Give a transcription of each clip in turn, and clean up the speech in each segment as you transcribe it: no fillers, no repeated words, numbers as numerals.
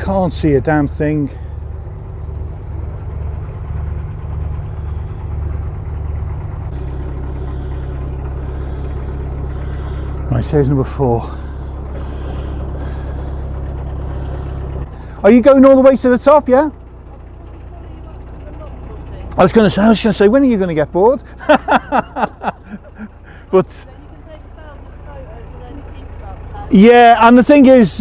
can't see a damn thing. Right, here's number 4. Are you going all the way to the top, yeah? I was going to say, when are you going to get bored? But yeah, and the thing is,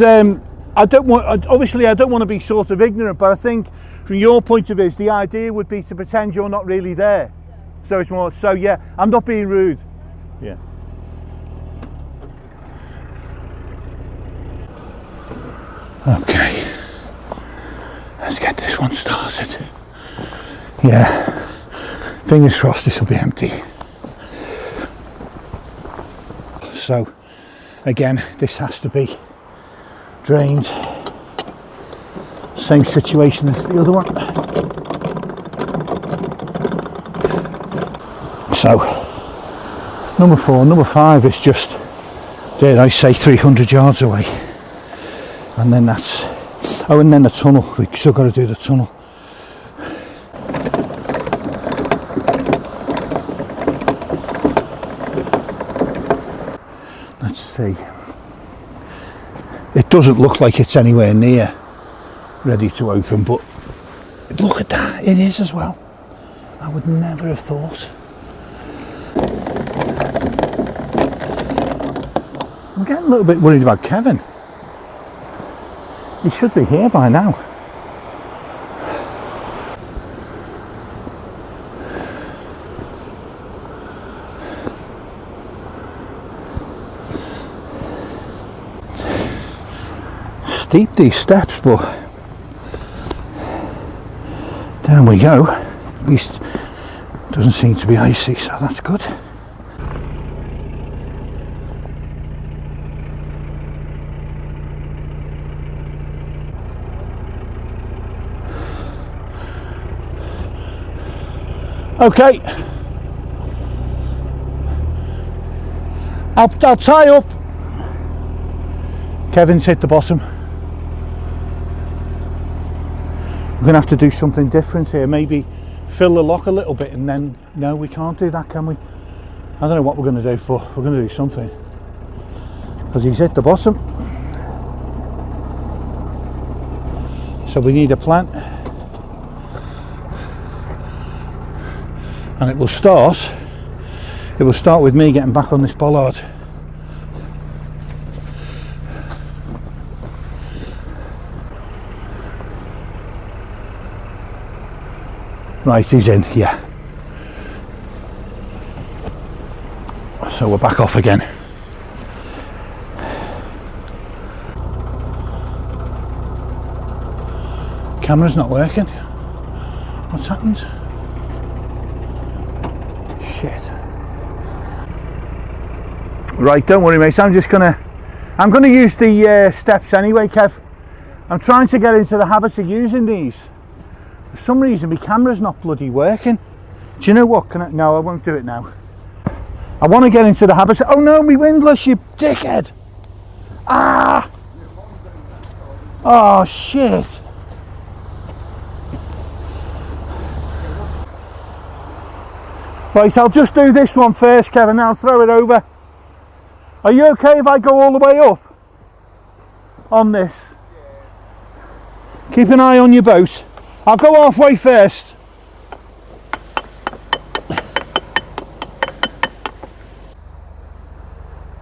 I don't want to be sort of ignorant, but I think from your point of view, the idea would be to pretend you're not really there. Yeah. So it's more, so yeah, I'm not being rude. Yeah. Okay, let's get this one started. Yeah, fingers crossed this will be empty. So again, this has to be drained. Same situation as the other one. So number 4, number 5 is just, dare I say, 300 yards away. And then that's, oh, and then the tunnel, we've still got to do the tunnel. Let's see. It doesn't look like it's anywhere near ready to open, but look at that, it is as well. I would never have thought. I'm getting a little bit worried about Kevin. He should be here by now. Steep these steps, but down we go. At least it doesn't seem to be icy, so that's good. Okay, I'll tie up. Kevin's hit the bottom. We're going to have to do something different here. Maybe fill the lock a little bit, and then, no, we can't do that, can we? I don't know what we're going to do, but we're going to do something. Because he's hit the bottom. So we need a plan. And it will start with me getting back on this bollard. Right, he's in, yeah. So we're back off again. Camera's not working. What's happened? Shit. Right, don't worry, mate. I'm gonna use the steps anyway, Kev. I'm trying to get into the habit of using these. For some reason, my camera's not bloody working. Do you know what? No, I won't do it now. I want to get into the habit. Oh no, me windlass, you dickhead! Ah! Oh shit! Right, I'll just do this one first, Kevin, then I'll throw it over. Are you okay if I go all the way up on this? Yeah. Keep an eye on your boat. I'll go halfway first.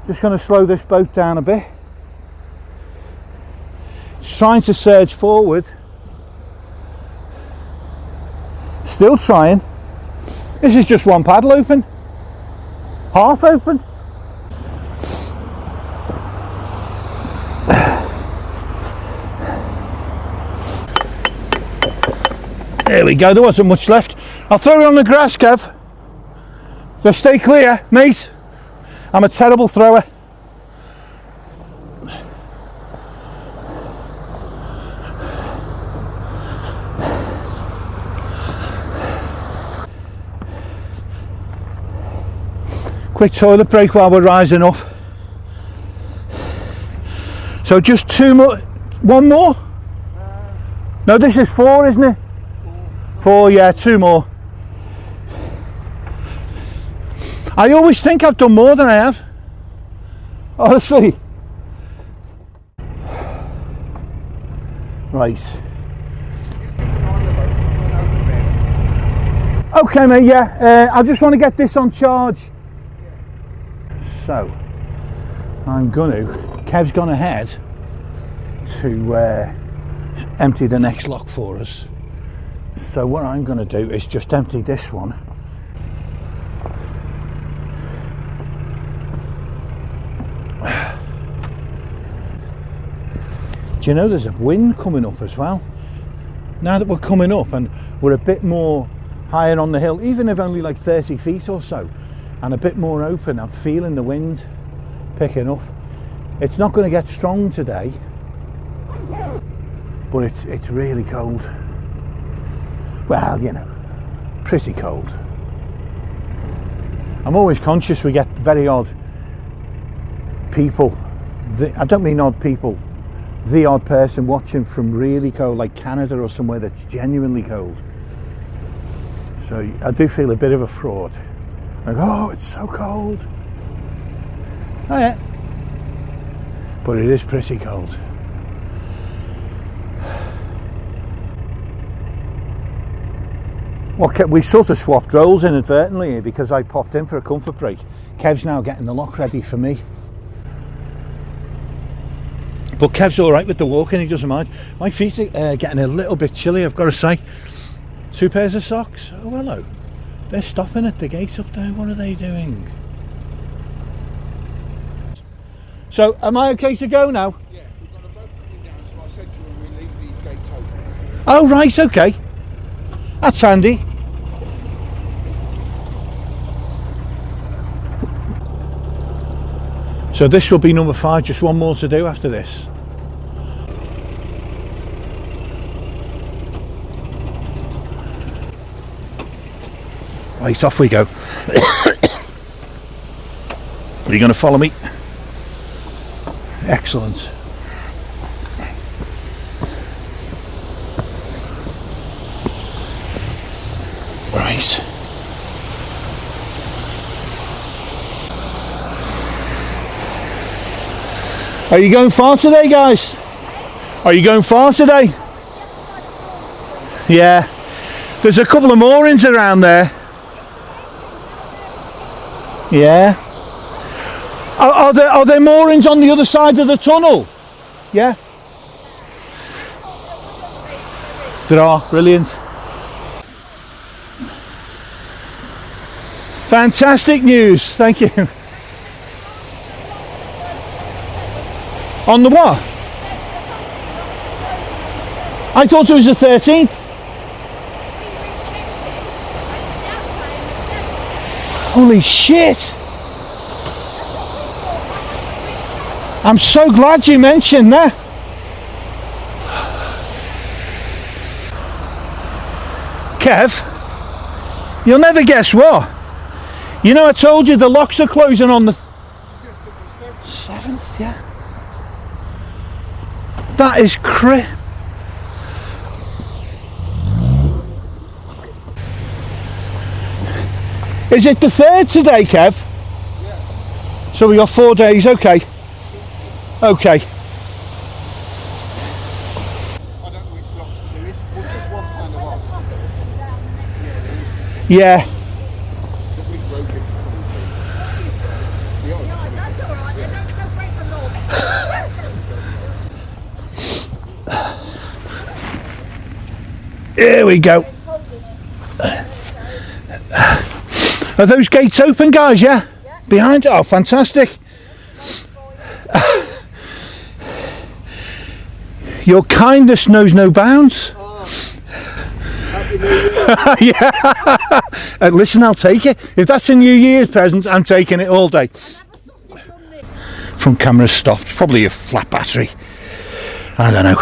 Just going to slow this boat down a bit. It's trying to surge forward. Still trying. This is just one paddle open. Half open. There we go, there wasn't much left. I'll throw it on the grass, Kev. Just stay clear, mate. I'm a terrible thrower. Quick toilet break while we're rising up. So just two more, one more? No, this is 4, isn't it? 4, yeah, 2 more. I always think I've done more than I have. Honestly. Right. Okay, mate, yeah. I just want to get this on charge. So, Kev's gone ahead to empty the next lock for us. So what I'm going to do is just empty this one. Do you know there's a wind coming up as well? Now that we're coming up and we're a bit more higher on the hill, even if only like 30 feet or so, and a bit more open, I'm feeling the wind picking up. It's not going to get strong today, but it's really cold. Well, you know, pretty cold. I'm always conscious we get very odd people. I don't mean odd people. The odd person watching from really cold, like Canada or somewhere that's genuinely cold. So I do feel a bit of a fraud. Like, oh, it's so cold. Oh yeah. But it is pretty cold. Well, we sort of swapped roles inadvertently because I popped in for a comfort break. Kev's now getting the lock ready for me. But Kev's all right with the walking, he doesn't mind. My feet are getting a little bit chilly, I've got to say. 2 pairs of socks. Oh, hello. They're stopping at the gate up there. What are they doing? So, am I okay to go now? Yeah, we've got a boat coming down, so I said to her we'll leave these gates open. Oh, right, okay. That's handy. So this will be number 5, just one more to do after this. Right, off we go. Are you going to follow me? Excellent. Right. Are you going far today, guys? Are you going far today? Yeah. There's a couple of moorings around there. Yeah. Are there moorings on the other side of the tunnel? Yeah. There are. Brilliant. Fantastic news. Thank you. On the what? I thought it was the 13th. Holy shit! I'm so glad you mentioned that. Kev, you'll never guess what. You know, I told you the locks are closing on the 7th, yeah. That is crazy. Is it the 3rd today, Kev? Yeah. So we got 4 days, okay. Okay. I don't know which lock there is. Well, just one kind of lock. Yeah. The big broken. That's alright, don't break the law. Here we go. Are those gates open, guys? Yeah? Yeah. Behind? Oh, fantastic. Your kindness knows no bounds. Oh. Happy New Year. Yeah. Listen, I'll take it. If that's a New Year's present, I'm taking it all day. Front camera's stopped. Probably a flat battery. I don't know.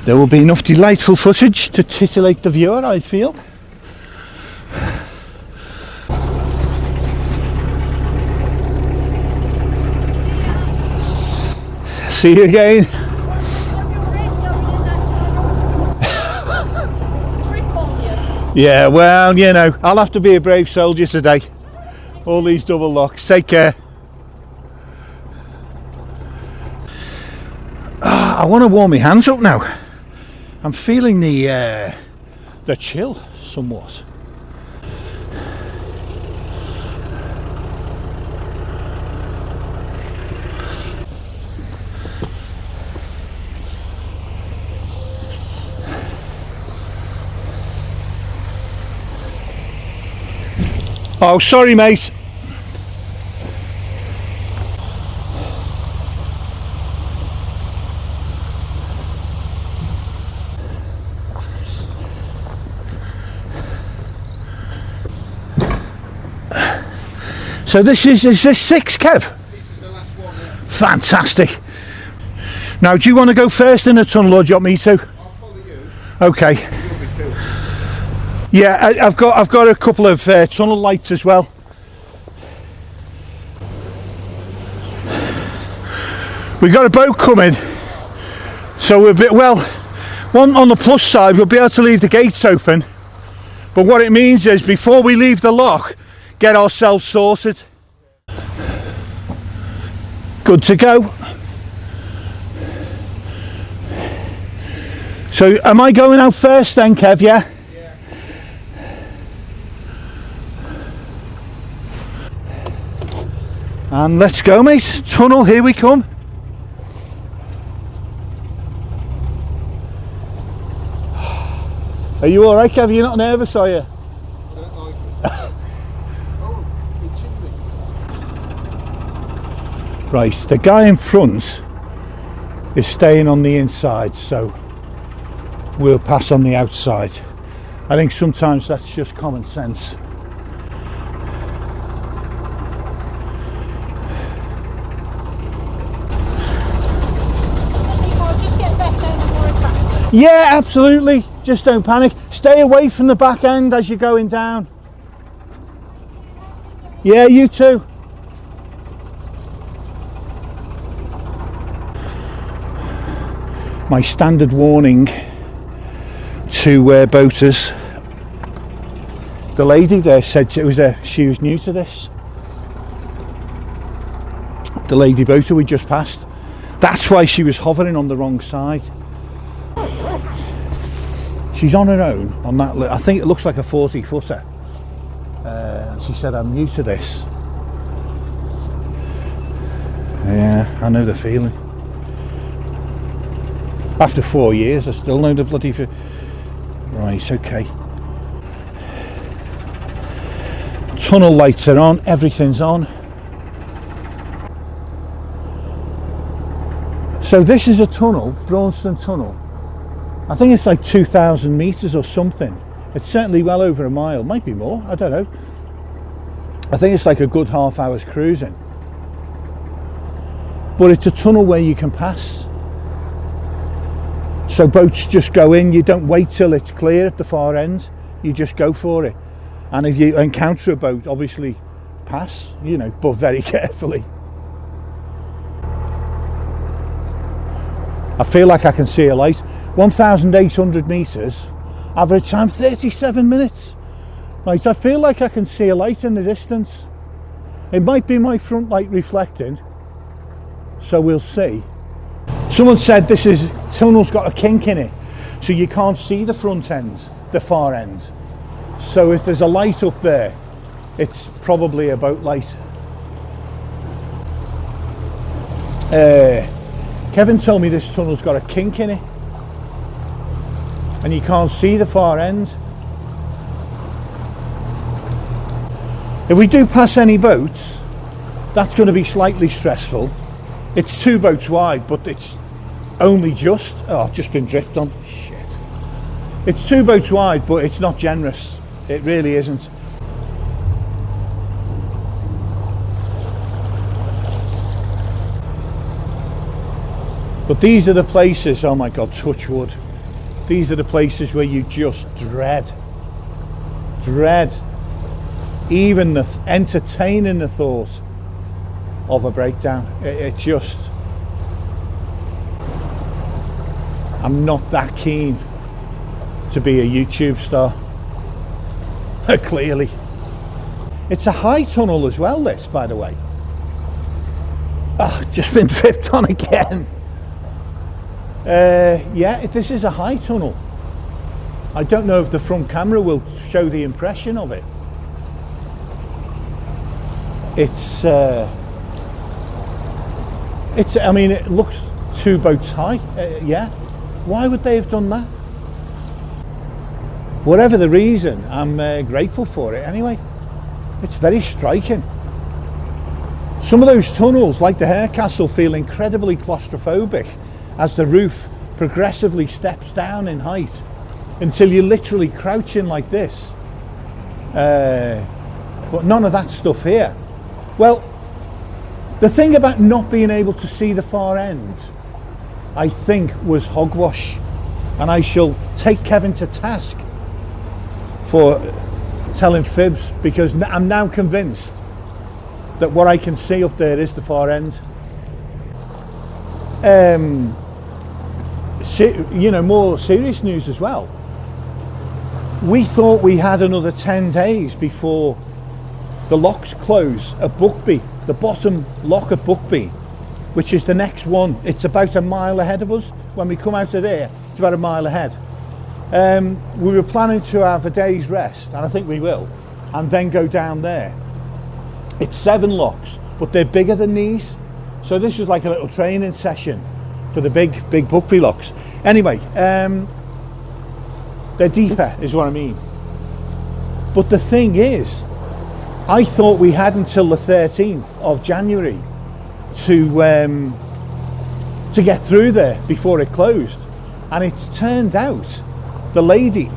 There will be enough delightful footage to titillate the viewer, I feel. See you again. Yeah, well, you know, I'll have to be a brave soldier today. All these double locks. Take care. I want to warm my hands up now. I'm feeling the chill somewhat. Oh, sorry, mate. So is this 6, Kev? This is the last one, yeah. Fantastic. Now, do you want to go first in the tunnel, or do you want me to? I'll follow you. Okay. You want me to? Yeah, I've got a couple of tunnel lights as well. We got a boat coming, so we're a bit, well, one on the plus side, we'll be able to leave the gates open, but what it means is before we leave the lock, get ourselves sorted. Good to go. So am I going out first then, Kev? Yeah? Yeah. And let's go, mate. Tunnel, here we come. Are you alright, Kev? You're not nervous, are you? I don't like it. Oh, the chimney. Right, the guy in front is staying on the inside, so we'll pass on the outside. I think sometimes that's just common sense. I'll just get better and more attractive. Yeah, absolutely. Just don't panic. Stay away from the back end as you're going down. Yeah, you too. My standard warning to boaters. The lady there said she was new to this. The lady boater we just passed. That's why she was hovering on the wrong side. She's on her own on that. I think it looks like a 40-footer. And she said, "I'm new to this." Yeah, I know the feeling. After 4 years, I still know the bloody. Right, okay. Tunnel lights are on. Everything's on. So this is a tunnel, Braunston Tunnel. I think it's like 2,000 metres or something. It's certainly well over a mile, might be more, I don't know. I think it's like a good half hour's cruising. But it's a tunnel where you can pass. So boats just go in, you don't wait till it's clear at the far end, you just go for it. And if you encounter a boat, obviously pass, you know, but very carefully. I feel like I can see a light. 1,800 metres, average time 37 minutes. Right, I feel like I can see a light in the distance. It might be my front light reflecting, so we'll see. Someone said this tunnel's got a kink in it, so you can't see the front end, the far end. So if there's a light up there, it's probably a boat light. Kevin told me this tunnel's got a kink in it, and you can't see the far end. If we do pass any boats, that's going to be slightly stressful. It's 2 boats wide, but it's only just, oh, I've just been dripped on, shit. It's 2 boats wide, but it's not generous. It really isn't. But these are the places, oh my God, touch wood. These are the places where you just dread even entertaining the thought of a breakdown. It just, I'm not that keen to be a YouTube star. Clearly. It's a high tunnel as well, this, by the way. Oh, just been tripped on again. Yeah, this is a high tunnel. I don't know if the front camera will show the impression of it. I mean, it looks 2 boats high. Yeah. Why would they have done that? Whatever the reason, I'm grateful for it anyway. It's very striking. Some of those tunnels, like the Hare Castle, feel incredibly claustrophobic as the roof progressively steps down in height until you're literally crouching like this. But none of that stuff here. Well, the thing about not being able to see the far end, I think, was hogwash. And I shall take Kevin to task for telling fibs, because I'm now convinced that what I can see up there is the far end. You know, more serious news as well. We thought we had another 10 days before the locks close at Buckby, the bottom lock at Buckby, which is the next one. It's about a mile ahead of us. When we come out of there, it's about a mile ahead. We were planning to have a day's rest, and I think we will, and then go down there. It's 7 locks, but they're bigger than these. So this is like a little training session for the big Buckby locks. Anyway, they're deeper is what I mean. But the thing is, I thought we had until the 13th of January to get through there before it closed. And it's turned out the lady,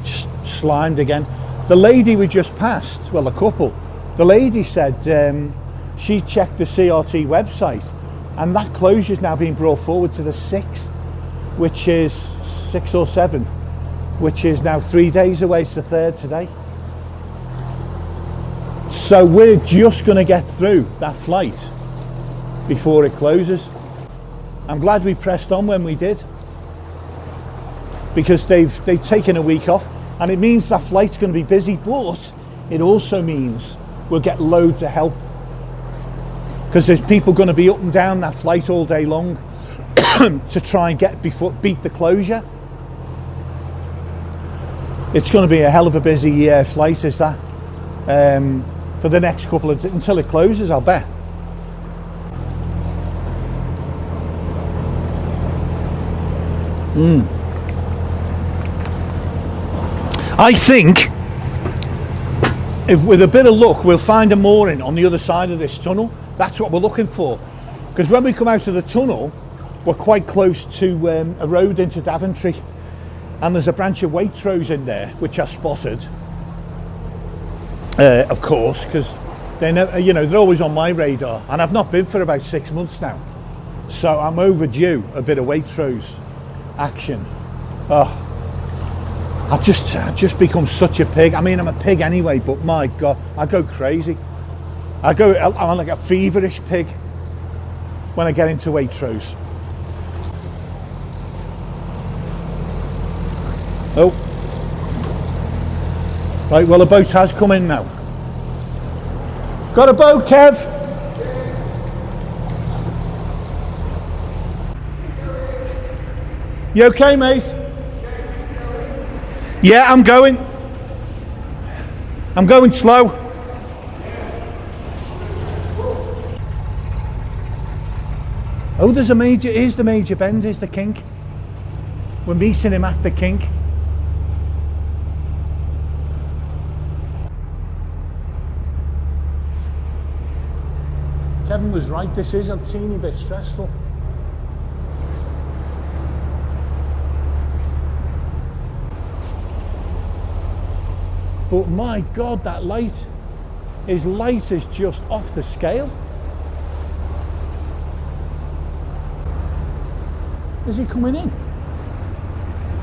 just slimed again. The lady we just passed, well, a couple, the lady said she checked the CRT website and that closure is now being brought forward to the 6th, which is 6th or 7th, which is now 3 days away. It's the 3rd today. So we're just going to get through that flight before it closes. I'm glad we pressed on when we did, because they've taken a week off, and it means that flight's going to be busy, but it also means we'll get loads of help, because there's people going to be up and down that flight all day long to try and beat the closure. It's going to be a hell of a busy flight, is that, for the next couple of until it closes, I'll bet. I think if with a bit of luck we'll find a mooring on the other side of this tunnel. That's what we're looking for, because when we come out of the tunnel we're quite close to a road into Daventry, and there's a branch of Waitrose in there which I spotted, of course, because they know, you know, they're always on my radar, and I've not been for about 6 months now, so I'm overdue a bit of Waitrose action. Oh, I've just become such a pig. I mean, I'm a pig anyway, but my God, I go crazy. I'm like a feverish pig when I get into Waitrose. Oh, right. Well, a boat has come in now. Got a boat, Kev? You okay, mate? Yeah, I'm going slow. Oh, here's the major bend, here's the kink. We're meeting him at the kink. Kevin was right, this is a teeny bit stressful. But my God, that light, his light is just off the scale. Is he coming in?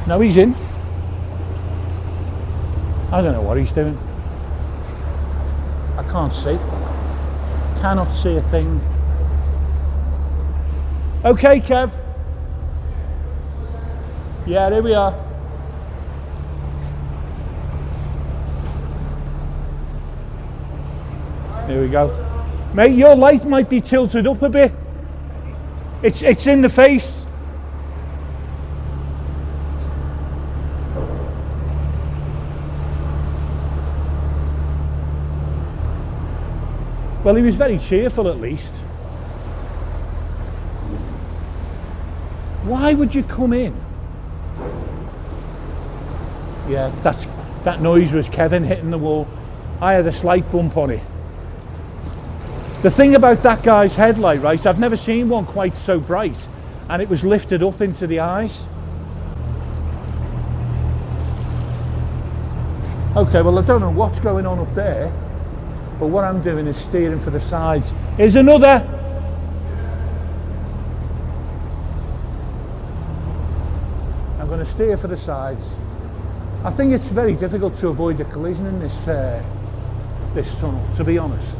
No, he's in. I don't know what he's doing. I can't see. Cannot see a thing. Okay, Kev. Yeah, here we are. Here we go. Mate, your light might be tilted up a bit. It's in the face. Well, he was very cheerful at least. Why would you come in? Yeah, that noise was Kevin hitting the wall. I had a slight bump on it. The thing about that guy's headlight, right, I've never seen one quite so bright, and it was lifted up into the eyes. Okay, well, I don't know what's going on up there, but what I'm doing is steering for the sides. Here's another. I'm going to steer for the sides. I think it's very difficult to avoid a collision in this tunnel, to be honest.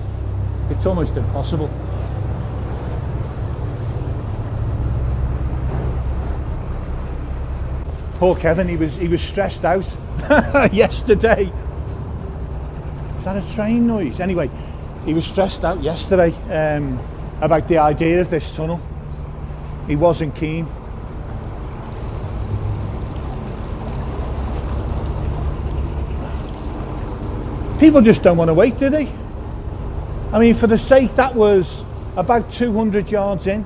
It's almost impossible. Poor Kevin, he was stressed out yesterday. Is that a train noise? Anyway, he was stressed out yesterday about the idea of this tunnel. He wasn't keen. People just don't want to wait, do they? I mean, for the sake, that was about 200 yards in.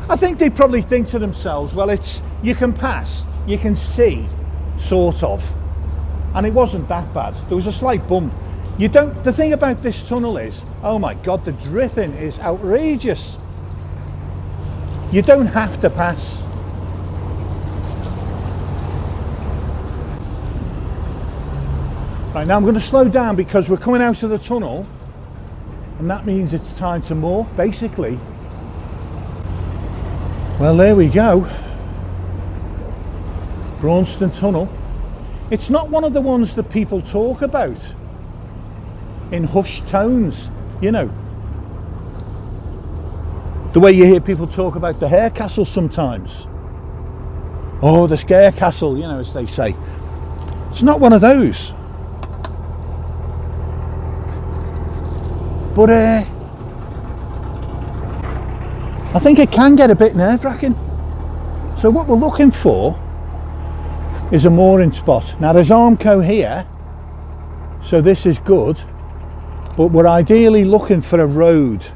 I think they probably think to themselves, well, you can pass, you can see, sort of. And it wasn't that bad. There was a slight bump. The thing about this tunnel is, oh my God, the dripping is outrageous. You don't have to pass. Right, now I'm going to slow down because we're coming out of the tunnel, and that means it's time to moor, basically. Well, there we go. Braunston Tunnel. It's not one of the ones that people talk about in hushed tones, you know. The way you hear people talk about the Hare Castle sometimes. Oh, the Scare Castle, you know, as they say. It's not one of those. But I think it can get a bit nerve-wracking. So what we're looking for is a mooring spot. Now there's Armco here, so this is good, but we're ideally looking for a road.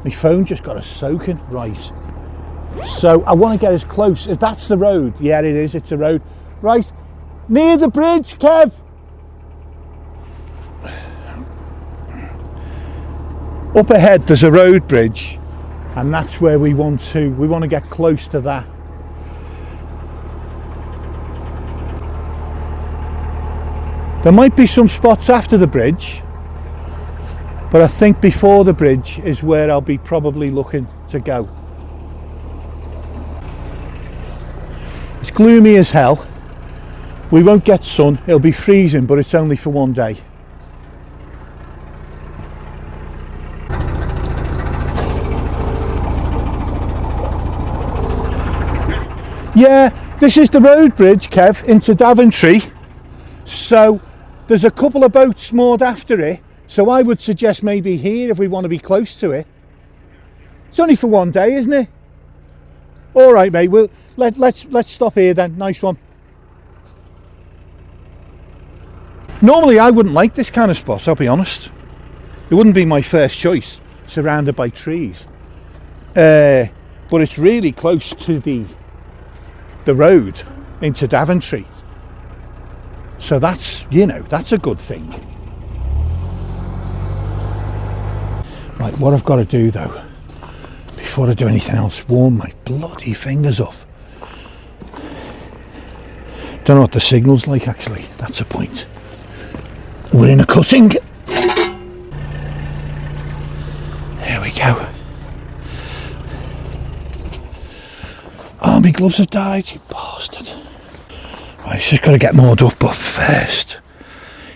My phone just got a soaking. Right. So I want to get as close. If that's the road, yeah it is, it's a road. Right, near the bridge, Kev. Up ahead there's a road bridge, and that's where we want to get close to that. There might be some spots after the bridge, but I think before the bridge is where I'll be probably looking to go. It's gloomy as hell. We won't get sun, it'll be freezing, but it's only for one day. Yeah, this is the road bridge, Kev, into Daventry. So there's a couple of boats moored after it. So I would suggest maybe here if we want to be close to it. It's only for one day, isn't it? All right, mate. Well, let's stop here then. Nice one. Normally, I wouldn't like this kind of spot. I'll be honest. It wouldn't be my first choice, surrounded by trees. But it's really close to the road into Daventry. So that's, you know, that's a good thing. Right, what I've got to do though, before I do anything else, warm my bloody fingers up. Don't know what the signal's like actually, that's a point. We're in a cutting. There we go. Oh, my gloves have died, you bastard. Right, it's just got to get moored up, but first,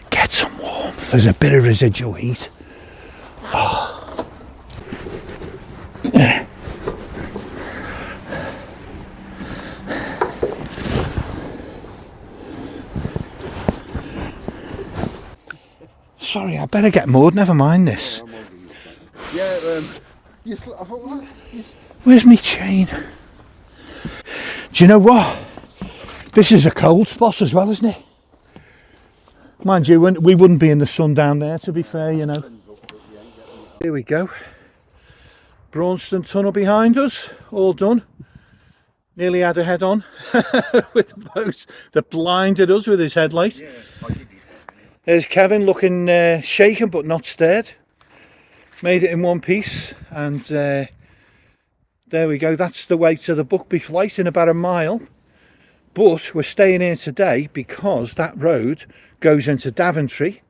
get some warmth. There's a bit of residual heat. Oh. Sorry, I better get moored, never mind this. I thought, what? Where's my chain? Do you know what? This is a cold spot as well, isn't it? Mind you, we wouldn't be in the sun down there, to be fair, you know. Here we go. Braunston tunnel behind us, all done. Nearly had a head on with the boat that blinded us with his headlight. There's Kevin looking shaken but not scared. Made it in one piece, and there we go. That's the way to the Buckby flight in about a mile. But we're staying here today because that road goes into Daventry,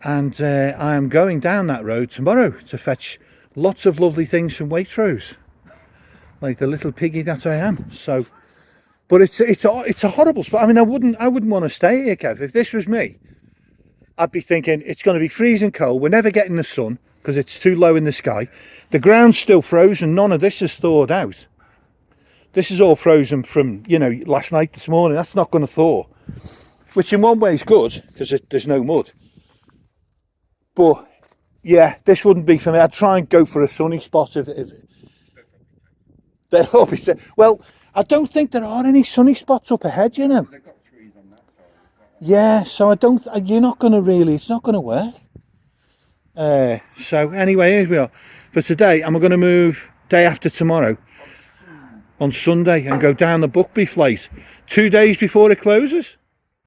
and I am going down that road tomorrow to fetch lots of lovely things from Waitrose, like the little piggy that I am. So, but it's a horrible spot. I mean, I wouldn't want to stay here, Kev. If this was me, I'd be thinking it's going to be freezing cold. We're never getting the sun because it's too low in the sky. The ground's still frozen. None of this is thawed out. This is all frozen from, you know, last night, this morning. That's not going to thaw, which in one way is good because there's no mud. But yeah, this wouldn't be for me. I'd try and go for a sunny spot if they'll all be said. Well, I don't think there are any sunny spots up ahead, you know. They've got trees on that side. Yeah, so you're not going to really, it's not going to work. So anyway, here we are. For today, I'm going to move day after tomorrow on Sunday and go down the Buckby flight 2 days before it closes.